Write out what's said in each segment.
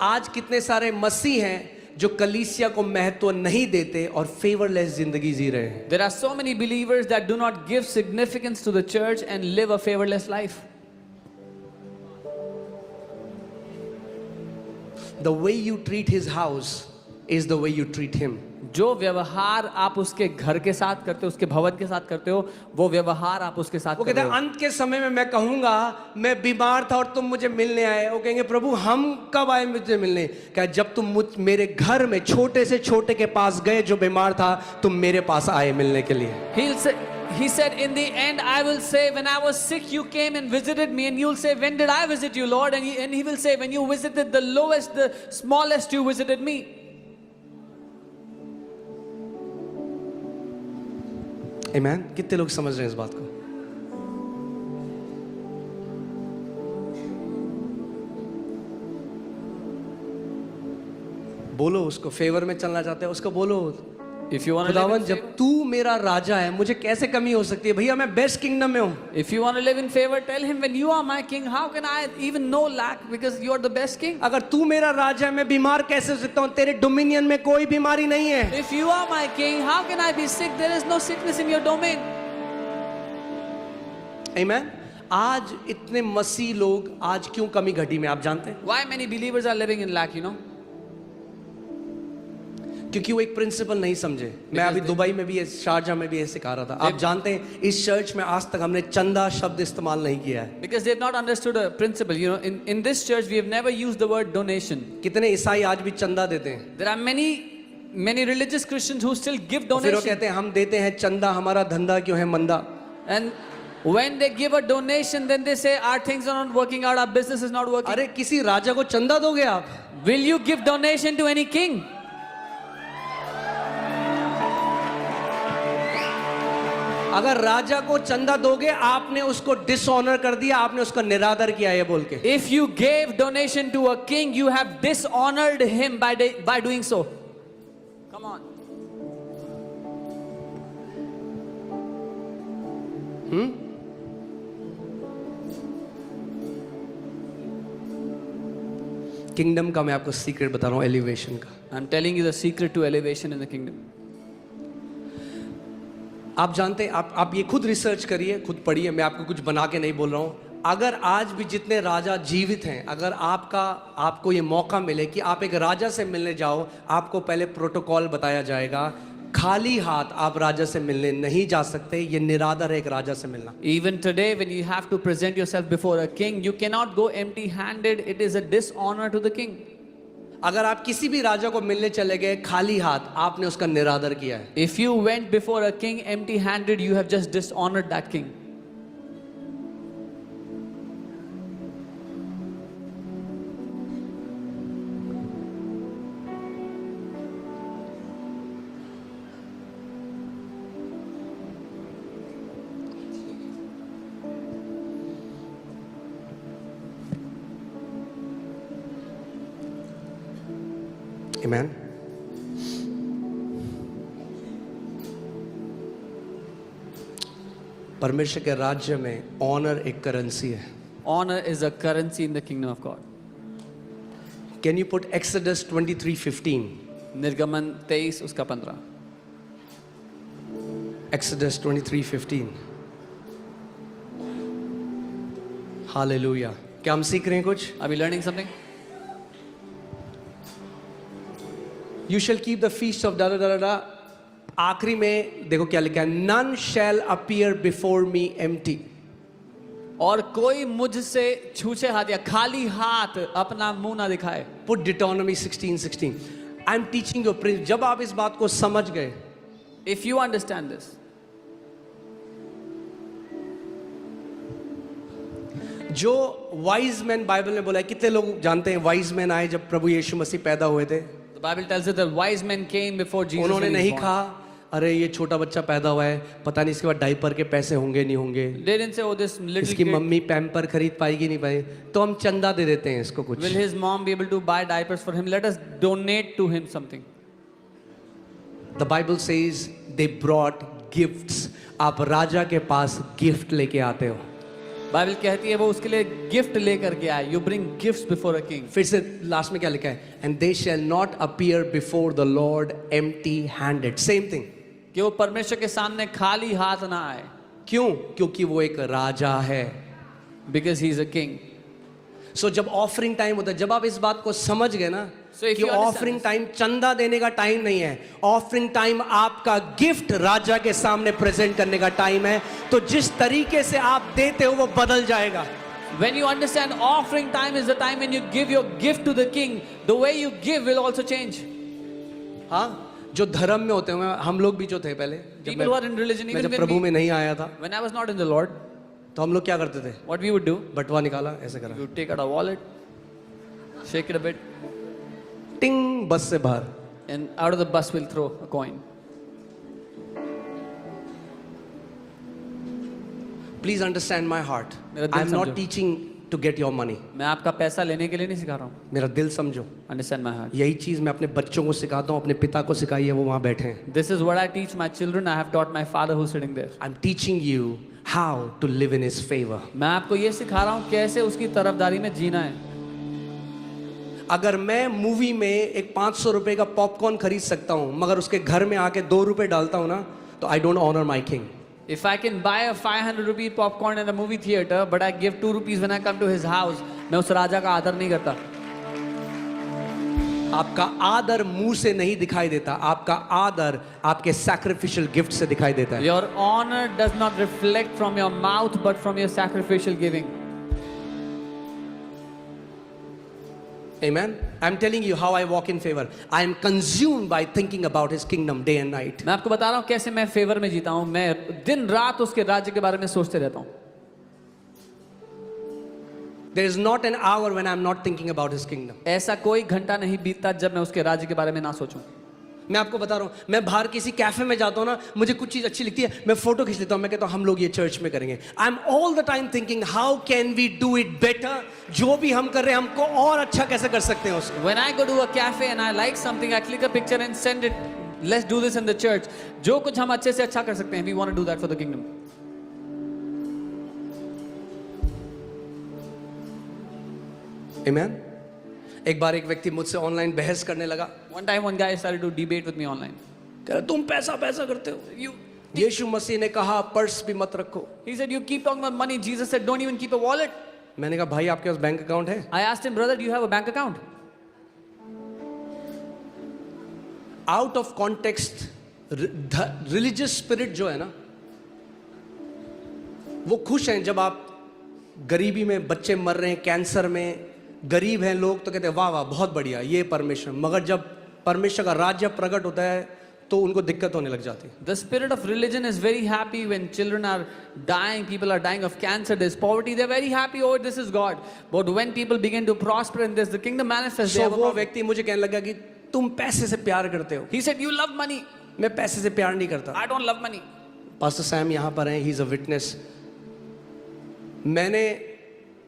आज कितने सारे मसीह हैं जो कलीसिया को महत्व नहीं देते और फेवरलेस जिंदगी जी रहे हैं. There are so many believers that do not give significance to the church and live a favorless life. The way you treat his house is the way you treat him. जो व्यवहार आप उसके घर के साथ करते हो, उसके भवन के साथ करते हो, वो व्यवहार आप उसके साथ वो करते कहते हो. हैं अंत के समय में मैं कहूंगा मैं बीमार था और तुम मुझे मिलने आए. वो कहेंगे प्रभु हम कब आए मुझे मिलने? क्या जब तुम मेरे घर में छोटे से छोटे के पास गए जो बीमार था, तुम मेरे पास आए मिलने के लिए. He said, in the end, I will say, when I was sick, you came and visited me. And you'll say, when did I visit you, Lord? And he will say, when you visited the lowest, the smallest, you visited me. Amen. कितने लोग समझ रहे हैं इस बात को? बोलो उसको. फेवर में चलना चाहते हैं उसको बोलो. If you want to खुदावन live in जब favor, तू मेरा राजा है मुझे कैसे कमी हो सकती है? भैया मैं बेस्ट किंगडम में हूँ. if you want to live in favor, tell him, when you are my king, how can I even know lack? Because you are the best king. अगर तू मेरा राजा है मैं बीमार कैसे हो सकता हूँ? तेरे डोमिनियन में कोई बीमारी नहीं है. If you are my king, how can I be sick? There is no sickness in your domain. Amen. आज इतने मसीह लोग आज क्यों कमी घटी में आप जानते हैं? Why many believers are living in lack, you know? क्योंकि वो एक प्रिंसिपल नहीं समझे. मैं अभी दुबई में भी शारजा में भी ये सिखा रहा था. आप जानते हैं इस चर्च में आज तक हमने चंदा शब्द इस्तेमाल नहीं किया है. Because they have not understood a principle. You know, in this church we have never used the word donation. कितने ईसाई आज भी चंदा देते हैं. There are many religious Christians who still give फिर वो donation. कहते हैं हम देते हैं चंदा, हमारा धंधा क्यों है मंदा. And when they give a donation, then they say our things are not working out, our business is not working. अरे किसी राजा को चंदा दोगे आप? Will you give donation to any king? अगर राजा को चंदा दोगे आपने उसको डिसऑनर कर दिया, आपने उसका निरादर किया ये बोल के. If you gave donation to a king, you have dishonored him by doing so. Come on. Kingdom का मैं आपको सीक्रेट बता रहा हूँ, एलिवेशन का. I'm telling you the secret to elevation in the kingdom. आप जानते हैं, आप ये खुद रिसर्च करिए, खुद पढ़िए. मैं आपको कुछ बना के नहीं बोल रहा हूँ. अगर आज भी जितने राजा जीवित हैं, अगर आपको ये मौका मिले कि आप एक राजा से मिलने जाओ, आपको पहले प्रोटोकॉल बताया जाएगा. खाली हाथ आप राजा से मिलने नहीं जा सकते. ये निरादर है एक राजा से मिलना. Even today, when you have to present yourself before a king, you cannot go empty-handed. It is a dishonor to the king. अगर आप किसी भी राजा को मिलने चले गए खाली हाथ, आपने उसका निरादर किया है. If you went before a king empty-handed, you have just dishonored that king. Amen. परमेश्वर के राज्य में ऑनर एक करेंसी है. Honor is a currency in the kingdom of God. Can you put Exodus 23:15? निर्गमन 23 उसका 15. Exodus 23:15. Hallelujah. क्या हम सीख रहे हैं कुछ? Are we learning something? You shall keep the feast of da da da da. आखिरी में देखो क्या लिखा है. None shall appear before me empty. और कोई मुझसे छूछे हाथ या खाली हाथ अपना मुंह ना दिखाए. Put Deuteronomy 16:16. I am teaching you principle. जब आप इस बात को समझ गए, If you understand this, जो वाइज मैन बाइबल में बोला है, कितने लोग जानते हैं वाइज मैन आए जब प्रभु यीशु मसीह पैदा हुए थे? the Bible tells us that wise men came before Jesus. उन्होंने when he नहीं was born. कहा अरे ये छोटा बच्चा पैदा हुआ है, पता नहीं इसके बाद डायपर के पैसे होंगे नहीं होंगे, They didn't say, oh, this little इसकी kid, मम्मी पैम्पर खरीद पाएगी नहीं पाएगी, तो हम चंदा दे देते हैं इसको कुछ. will his mom be able to buy diapers for him? Let us donate to him something. The Bible says they brought gifts. आप राजा के पास गिफ्ट लेके आते हो. बाइबल कहती है वो उसके लिए गिफ्ट लेकर के आए. You bring gifts before a king. फिर से लास्ट में क्या लिखा है? And they shall not appear before the Lord empty handed. Same thing. कि वो परमेश्वर के सामने खाली हाथ ना आए. क्यों? क्योंकि वो एक राजा है. Because he is a king. सो जब ऑफरिंग टाइम होता है, जब आप इस बात को समझ गए ना So if कि you understand offering this- time चंदा देने का टाइम नहीं है, ऑफरिंग टाइम आपका गिफ्ट राजा के सामने प्रेजेंट करने का टाइम है, तो जिस तरीके से आप देते हो वो बदल जाएगा. When you understand offering time is the time when you give your gift to the king, the way you give will also change. हाँ, जो धर्म में होते हैं, हम लोग भी जो थे पहले, People who are in religion, मैं even जब when प्रभु we- में नहीं आया था, when I was not in the Lord, तो हम लोग क्या करते थे? what we would do, बटवा निकाला, ऐसे करा, you take out a wallet, shake it a bit, टिंग, बस से बाहर. and out of the bus we'll throw a coin. Please understand my heart. मेरा दिल I am not समझो. teaching to get your money. मैं आपका पैसा लेने के लिए नहीं सिखा रहा हूँ. मेरा दिल समझो. Understand my heart. यही चीज मैं अपने बच्चों को सिखाता हूँ, अपने पिता को सिखाई है, वो वहां बैठे हैं. This is what I teach my children. I have taught my father who's sitting there. I'm teaching you how to live in his favor. मैं आपको ये सिखा रहा हूँ कैसे उसकी तरफदारी में जीना है. अगर मैं मूवी में एक 500 रुपए का पॉपकॉर्न खरीद सकता हूं, मगर उसके घर में आके 2 रुपए डालता हूं ना, तो I don't honour my king. If I can buy a 500 rupee popcorn in a movie theater, but I give 2 rupees when I come to his house, मैं उस राजा का आदर नहीं करता. आपका आदर मुंह से नहीं दिखाई देता, आपका आदर आपके सैक्रिफिशियल गिफ्ट से दिखाई देता है. Your honor does not reflect from your mouth, but from your sacrificial giving. Amen. I'm telling you how I walk in favor. I am consumed by thinking about his kingdom day and night. मैं आपको बता रहा हूँ कैसे मैं favour में जीता हूँ. मैं दिन रात उसके राज्य के बारे में सोचते रहता हूँ. There is not an hour when I'm not thinking about his kingdom. ऐसा कोई घंटा नहीं बीतता जब मैं उसके राज्य के बारे में ना सोचूं. मैं आपको बता रहा हूँ, मैं बाहर किसी कैफे में जाता हूँ ना, मुझे कुछ चीज़ अच्छी लगती है, मैं फोटो खींच लेता हूँ, मैं कहता हूँ हम लोग ये चर्च में करेंगे. I am all the time thinking how can we do it better. जो भी हम कर रहे हैं हमको और अच्छा कैसे कर सकते हैं उसको. When I go to a cafe and I like something, I click a picture and send it. Let's do this in the church. जो कुछ हम अच्छे से अच्छा कर सकते हैं, we want to do that for the kingdom. Amen. एक बार एक व्यक्ति मुझसे ऑनलाइन बहस करने लगा. One time one guy started to debate with me online. कह रहा तुम पैसा पैसा करते हो. यीशु मसीह ने कहा पर्स भी मत रखो. He said, you keep talking about money. Jesus said, don't even keep a wallet. मैंने कहा भाई आपके पास बैंक अकाउंट है? I asked him, brother, do you have a bank account? Out of context religious spirit जो है ना, वो खुश हैं जब आप गरीबी में बच्चे मर रहे हैं, कैंसर में गरीब हैं लोग, तो कहते हैं वाह वाह बहुत बढ़िया ये परमेश्वर. मगर जब परमेश्वर का राज्य प्रकट होता है तो उनको दिक्कत होने लग जाती है. The spirit of religion is very happy when children are dying, people are dying of cancer, there's poverty, they're very happy, oh this is God. But when people begin to prosper in this, the kingdom manifests. So वो व्यक्ति मुझे कहने लगा कि तुम पैसे से प्यार करते हो. He said, you love money. मैं पैसे से प्यार नहीं करता. I don't love money. Pastor Sam यहाँ पर हैं, ही इज अ विटनेस. मैंने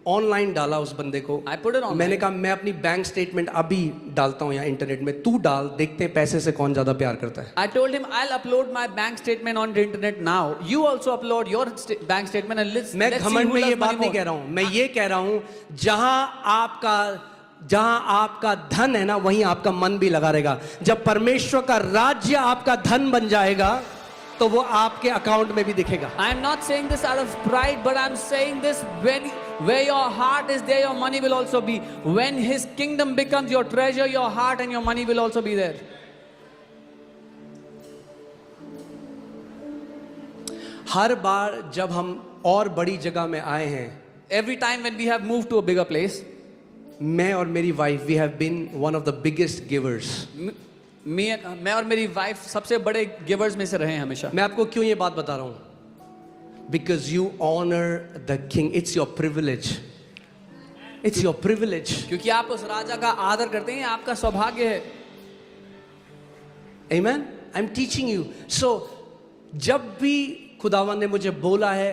ऑनलाइन डाला उस बंदे को. I put it online. मैंने कहा मैं अपनी बैंक स्टेटमेंट अभी डालता हूँ यहाँ इंटरनेट में, तू डाल, देखते हैं पैसे से कौन ज्यादा प्यार करता है. I told him, I'll upload my bank statement on the internet now. You also upload your bank statement and let's मैं see घमंड who में ये loves बात money नहीं more. कह रहा हूँ. मैं ये कह रहा हूँ जहां आपका धन है ना, वहीं आपका मन भी लगा रहेगा. जब परमेश्वर का राज्य आपका धन बन जाएगा तो वो आपके अकाउंट में भी दिखेगा. I'm not saying this out of pride, but I'm saying this when where your heart is, there your money will also be. When His kingdom becomes your treasure, your heart and your money will also be there. हर बार जब हम और बड़ी जगह में आए हैं, Every time when we have moved to a bigger place, मैं और मेरी wife we have been one of the biggest givers. मैं और मेरी वाइफ सबसे बड़े गिवर्स में से रहे हैं हमेशा. मैं आपको क्यों ये बात बता रहा हूं? Because you honour the king. It's your privilege. It's your privilege. क्योंकि आप उस राजा का आदर करते हैं, आपका सौभाग्य है. Amen. I am teaching you. So जब भी खुदावन ने मुझे बोला है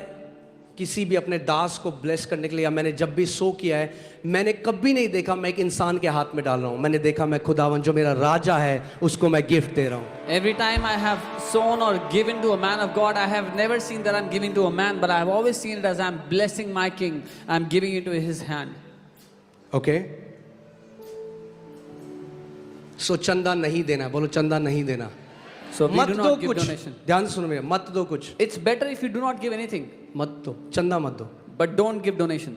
किसी भी अपने दास को ब्लेस करने के लिए, या मैंने जब भी सो किया है, मैंने कभी नहीं देखा मैं एक इंसान के हाथ में डाल रहा हूँ। मैंने देखा मैं खुदावन जो मेरा राजा है उसको मैं गिफ्ट दे रहा हूँ। Every time I have sown or given to a man of God, I have never seen that I'm giving to a man, but I have always seen it as I'm blessing my king. I'm giving it to his hand. Okay, so चंदा नहीं देना, बोलो चंदा नहीं देना। So we मत do दो not give कुछ, donation. ध्यान से सुनो मेरा, मत दो कुछ, It's better if you do not give anything, मत दो, चंदा मत दो। but don't give donation.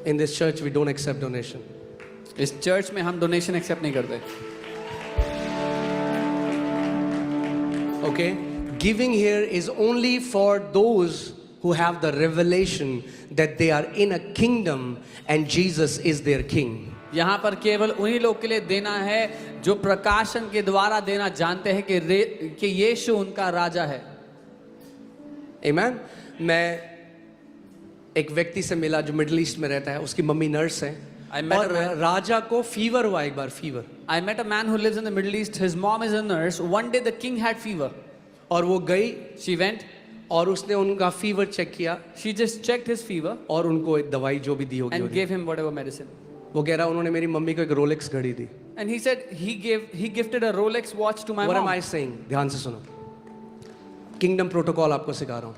In this church we don't accept donation. इस चर्च में हम डोनेशन एक्सेप्ट नहीं करते। Okay, giving here is only for those who have the revelation that they are in a kingdom and Jesus is their king. यहाँ पर केवल उन्हीं लोग के लिए देना है जो प्रकाशन के द्वारा देना जानते हैं कि यीशु उनका राजा है। Amen. मैं एक व्यक्ति से मिला जो मिडिल ईस्ट में रहता है, उसकी मम्मी नर्स है, I met और a man- राजा को फीवर हुआ एक बार, fever, I met a man who lives in the Middle East. His mom is a nurse. One day the king had fever. और वो गई She went. और उसने उनका फीवर चेक किया She just checked his fever और उनको एक दवाई जो भी दी होगी वो and the. gave him whatever medicine. वो कह रहा उन्होंने मेरी मम्मी को एक रोलेक्स घड़ी दी। And he said he gifted a Rolex watch to my What am mom. I saying? ध्यान से सुनो, किंगडम प्रोटोकॉल आपको सिखा रहा हूँ।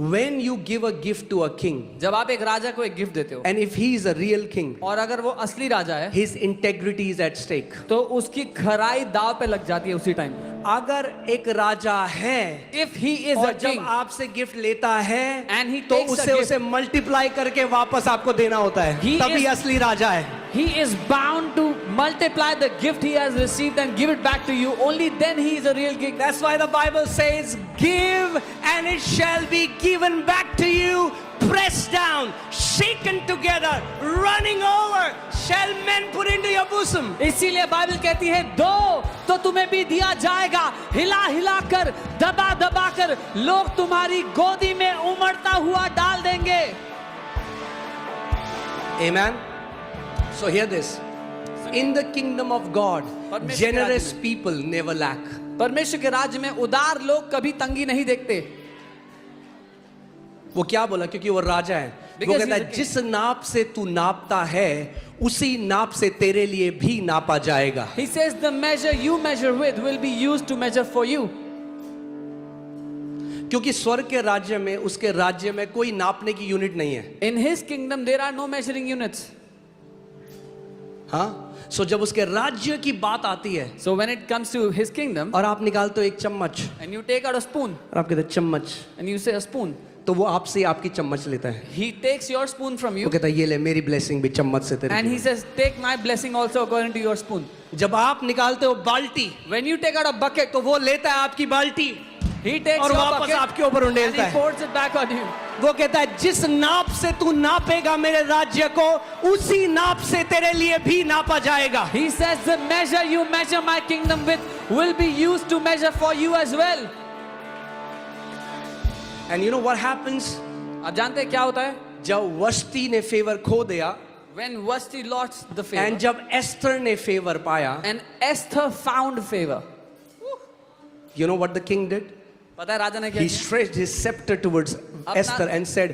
When you give a gift to a king, जब आप एक राजा को एक गिफ्ट देते हो and if he is a real king, और अगर वो असली राजा है his integrity is at stake. तो उसकी खराई दाव पे लग जाती है उसी टाइम। अगर एक राजा है If he is और a जब king आपसे गिफ्ट लेता है and he तो takes a उसे gift, उसे मल्टीप्लाई करके वापस आपको देना होता है, He तभी is- असली राजा है। he is bound to multiply the gift he has received and give it back to you. Only then he is a real king. That's why the Bible says, give and it shall be given back to you, pressed down, shaken together, running over, shall men put into your bosom. इसीलिए Bible कहती है दो तो तुम्हें भी दिया जाएगा, हिला हिला कर, दबा दबा कर लोग तुम्हारी गोदी में उमड़ता हुआ डाल देंगे। Amen. So hear this. In the kingdom of God, परमेश्वर के generous राज्य में- people never lack. परमेश्वर के राज्य में उदार लोग कभी तंगी नहीं देखते। वो क्या बोला? क्योंकि वो राजा है। वो Because कहता he's a है king. जिस नाप से तू नापता है उसी नाप से तेरे लिए भी नापा जाएगा। He says the measure you measure with will be used to measure for you. क्योंकि स्वर्ग के राज्य में, उसके राज्य में कोई नापने की यूनिट नहीं है। In his kingdom there are no measuring units. हाँ, सो जब उसके राज्य की बात आती है So when it comes to his kingdom और आप निकालते हो एक चम्मच and you take out a spoon और आप कहते हैं चम्मच, and you say a spoon, तो वो आपसे आपकी चम्मच लेता है। he takes your spoon from वो you कहता है ये ले मेरी ब्लेसिंग भी चम्मच से तेरे and he लिए। says take my blessing also according to your spoon. जब आप निकालते हो बाल्टी When you take out a bucket, तो वो लेता है आपकी बाल्टी he takes और your वापस bucket आपके ऊपर and उंडेलता he है। pours it back on you. वो कहता है जिस नाप से तू नापेगा मेरे राज्य को उसी नाप से तेरे लिए भी नापा जाएगा। He says the measure you measure my kingdom with will be used to measure for you as well. And you know what happens? आप जानते हैं क्या होता है? जब वस्ती ने फेवर खो दिया When Vashti lost the favor and जब एस्टर ने फेवर पाया, and Esther found favor. you know what the king did? पता है राजा ने क्या He किया? stretched his scepter towards Esther and said,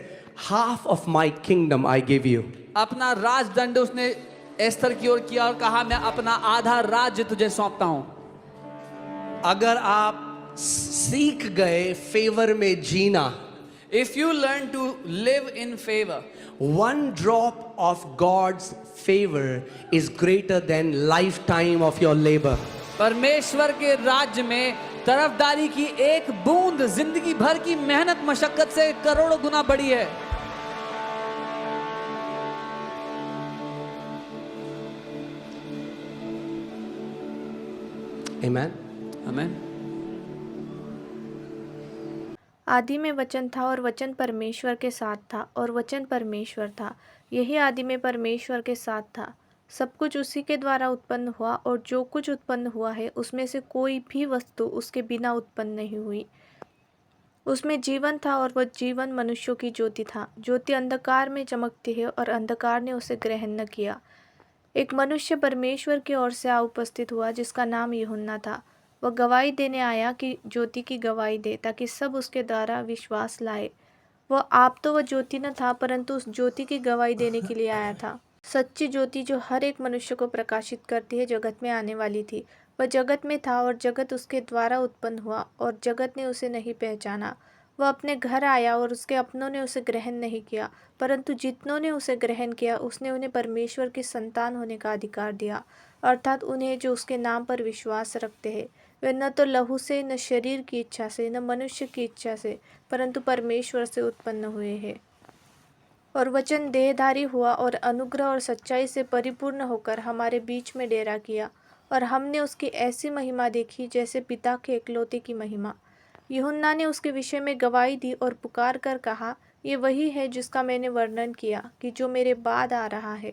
half of my kingdom I give you. अपना राजदंड उसने एस्तर की ओर किया और कहा मैं अपना आधा राज्य तुझे सौंपता हूं। अगर आप सीख गए फेवर में जीना, If you learn to live in favor, one drop of God's favor is greater than lifetime of your labor. परमेश्वर के राज्य में तरफदारी की एक बूंद जिंदगी भर की मेहनत मशक्कत से करोड़ों गुना बड़ी है। Amen. आमीन। आदि में वचन था और वचन परमेश्वर के साथ था और वचन परमेश्वर था। यही आदि में परमेश्वर के साथ था। सब कुछ उसी के द्वारा उत्पन्न हुआ और जो कुछ उत्पन्न हुआ है उसमें से कोई भी वस्तु उसके बिना उत्पन्न नहीं हुई। उसमें जीवन था और वह जीवन मनुष्यों की ज्योति था। ज्योति अंधकार में चमकती है और अंधकार ने उसे ग्रहण न किया। एक मनुष्य परमेश्वर की ओर से आ उपस्थित हुआ जिसका नाम यूहन्ना था। वह गवाही देने आया कि ज्योति की गवाही दे, ताकि सब उसके द्वारा विश्वास लाए। वह ज्योति न था, परंतु उस ज्योति की गवाही देने के लिए आया था। सच्ची ज्योति जो हर एक मनुष्य को प्रकाशित करती है, जगत में आने वाली थी। वह जगत में था और जगत उसके द्वारा उत्पन्न हुआ, और जगत ने उसे नहीं पहचाना। वह अपने घर आया और उसके अपनों ने उसे ग्रहण नहीं किया, परंतु जितनों ने उसे ग्रहण किया, उसने उन्हें परमेश्वर की संतान होने का अधिकार दिया, अर्थात उन्हें जो उसके नाम पर विश्वास रखते हैं। वे न तो लहू से, न शरीर की इच्छा से, न मनुष्य की इच्छा से, परंतु परमेश्वर से उत्पन्न हुए हैं। और वचन देहधारी हुआ और अनुग्रह और सच्चाई से परिपूर्ण होकर हमारे बीच में डेरा किया, और हमने उसकी ऐसी महिमा देखी जैसे पिता के एकलौते की महिमा। यूहन्ना ने उसके विषय में गवाही दी और पुकार कर कहा, ये वही है जिसका मैंने वर्णन किया कि जो मेरे बाद आ रहा है,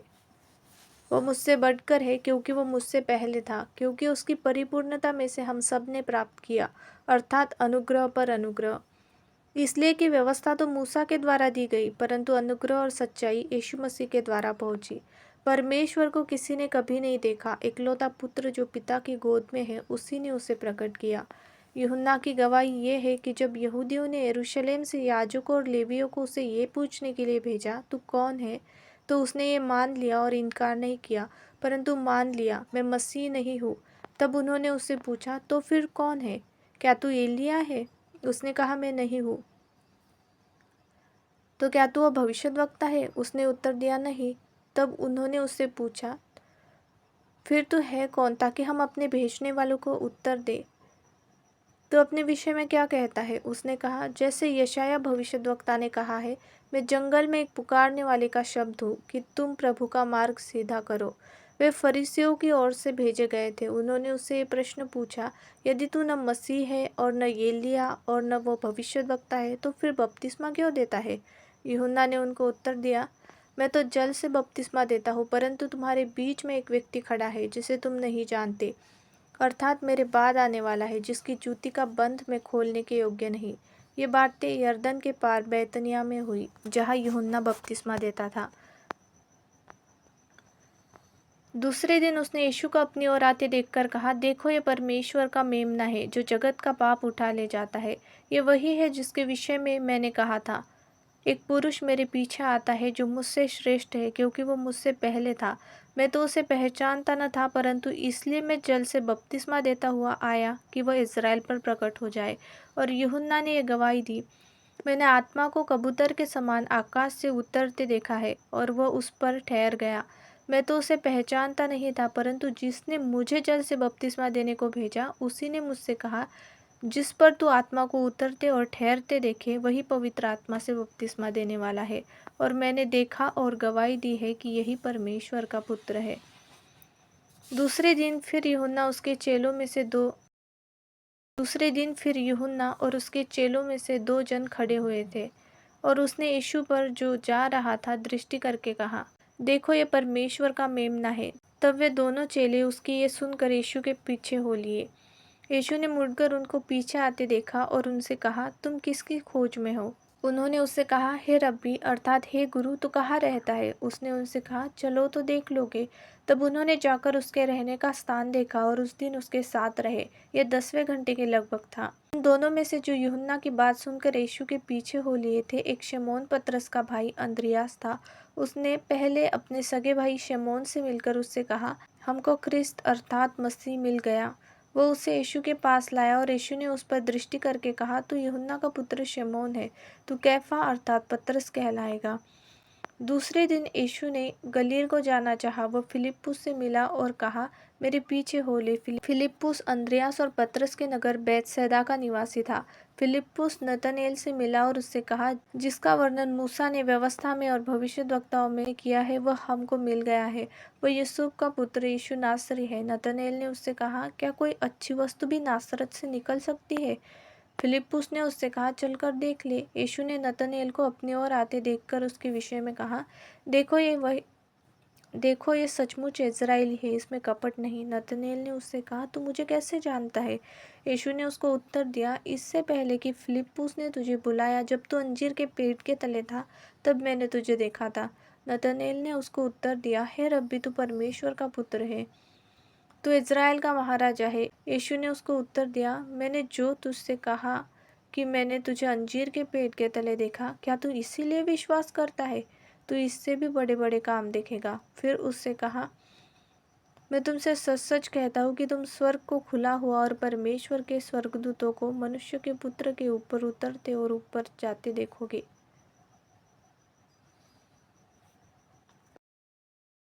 वह मुझसे बढ़कर है, क्योंकि वह मुझसे पहले था। क्योंकि उसकी परिपूर्णता में से हम सब ने प्राप्त किया, अर्थात अनुग्रह पर अनुग्रह। इसलिए कि व्यवस्था तो मूसा के द्वारा दी गई, परंतु अनुग्रह और सच्चाई यीशु मसीह के द्वारा पहुंची। परमेश्वर को किसी ने कभी नहीं देखा, एकलौता पुत्र जो पिता की गोद में है, उसी ने उसे प्रकट किया। यूहन्ना की गवाही ये है कि जब यहूदियों ने यरूशलेम से याजकों और लेवियों को उसे ये पूछने के लिए भेजा, तू कौन है, तो उसने ये मान लिया और इनकार नहीं किया, परंतु मान लिया, मैं मसीह नहीं हूँ। तब उन्होंने उससे पूछा, तो फिर कौन है? क्या तू एलिय्याह है? उसने कहा, मैं नहीं हूँ। तो क्या तू वह भविष्यद्वक्ता है? उसने उत्तर दिया, नहीं। तब उन्होंने उससे पूछा, फिर तू है कौन, ताकि हम अपने भेजने वालों को उत्तर दे। तो अपने विषय में क्या कहता है? उसने कहा, जैसे यशायाह भविष्यद्वक्ता ने कहा है, मैं जंगल में एक पुकारने वाले का शब्द हूँ कि तुम प्रभु का मार्ग सीधा करो। वे फरीसियों की ओर से भेजे गए थे। उन्होंने उससे ये प्रश्न पूछा, यदि तू न मसीह है और न एलिय्याह और न वो भविष्यद्वक्ता है, तो फिर बपतिस्मा क्यों देता है? यूहन्ना ने उनको उत्तर दिया, मैं तो जल से बपतिस्मा देता हूँ, परंतु तुम्हारे बीच में एक व्यक्ति खड़ा है जिसे तुम नहीं जानते, अर्थात मेरे बाद आने वाला है, जिसकी जूती का बंध मैं खोलने के योग्य नहीं। ये बातें यरदन के पार बैतनिय्याह में हुई, जहाँ यूहन्ना बपतिस्मा देता था। दूसरे दिन उसने यीशु को अपनी ओर आते देखकर कहा, देखो, ये परमेश्वर का मेम्ना है, जो जगत का पाप उठा ले जाता है। ये वही है जिसके विषय में मैंने कहा था, एक पुरुष मेरे पीछे आता है जो मुझसे श्रेष्ठ है, क्योंकि वो मुझसे पहले था। मैं तो उसे पहचानता न था, परंतु इसलिए मैं जल से बपतिस्मा देता हुआ आया कि वह इज़राइल पर प्रकट हो जाए। और यूहन्ना ने यह गवाही दी, मैंने आत्मा को कबूतर के समान आकाश से उतरते देखा है, और वह उस पर ठहर गया। मैं तो उसे पहचानता नहीं था, परंतु जिसने मुझे जल से बपतिस्मा देने को भेजा, उसी ने मुझसे कहा, जिस पर तू आत्मा को उतरते और ठहरते देखे, वही पवित्र आत्मा से बपतिस्मा देने वाला है। और मैंने देखा और गवाही दी है कि यही परमेश्वर का पुत्र है। दूसरे दिन फिर यूहन्ना और उसके चेलों में से 2 जन खड़े हुए थे, और उसने यीशु पर जो जा रहा था दृष्टि करके कहा, देखो, ये परमेश्वर का मेम्ना है। तब वे दोनों चेले उसकी ये सुनकर यीशु के पीछे हो लिए। यीशु ने मुड़कर उनको पीछे आते देखा और उनसे कहा, तुम किसकी खोज में हो? उन्होंने उससे कहा, हे रब्बी, अर्थात हे गुरु, तो कहाँ रहता है? उसने उनसे कहा, चलो तो देख लोगे। तब उन्होंने जाकर उसके रहने का स्थान देखा और उस दिन उसके साथ रहे। यह 10वें घंटे के लगभग था। उन दोनों में से जो यूहन्ना की बात सुनकर यीशु के पीछे हो लिए थे, एक शमौन पतरस का भाई अंद्रियास था। उसने पहले अपने सगे भाई शमौन से मिलकर उससे कहा, हमको ख्रिस्त अर्थात मसीह मिल गया। वो उसे यीशु के पास लाया, और यीशु ने उस पर दृष्टि करके कहा, तू यूहन्ना का पुत्र शमौन है, तू कैफा अर्थात पतरस कहलाएगा। दूसरे दिन यीशु ने गलील को जाना चाहा। वह फिलिप्पुस से मिला और कहा, मेरे पीछे हो ले। फिलिप्पुस अंद्रियास और पतरस के नगर बैतसैदा का निवासी था। फिलिप्पुस नतनएल से मिला और उससे कहा, जिसका वर्णन मूसा ने व्यवस्था में और भविष्यद्वक्ताओं में किया है, वह हमको मिल गया है। वह यूसुफ का पुत्र यीशु नासरी है। नतनएल ने उससे कहा, क्या कोई अच्छी वस्तु भी नासरत से निकल सकती है? फिलिप्पुस ने उससे कहा, चलकर देख ले। यीशु ने नतनएल को अपनी ओर आते देखकर उसके विषय में कहा, देखो, ये सचमुच इज़राइली है, इसमें कपट नहीं। नतनएल ने उससे कहा, तू मुझे कैसे जानता है? यीशु ने उसको उत्तर दिया, इससे पहले कि फिलिप्पुस ने तुझे बुलाया, जब तू अंजीर के पेड़ के तले था, तब मैंने तुझे देखा था। नतनएल ने उसको उत्तर दिया, हे रब्बी, तू परमेश्वर का पुत्र है, तो इज़राइल का महाराजा है। यीशु ने उसको उत्तर दिया, मैंने जो तुझसे कहा कि मैंने तुझे अंजीर के पेड़ के तले देखा, क्या तू इसीलिए विश्वास करता है? तू इससे भी बड़े बड़े काम देखेगा। फिर उससे कहा, मैं तुमसे सच सच कहता हूँ कि तुम स्वर्ग को खुला हुआ और परमेश्वर के स्वर्गदूतों को मनुष्य के पुत्र के ऊपर उतरते और ऊपर जाते देखोगे।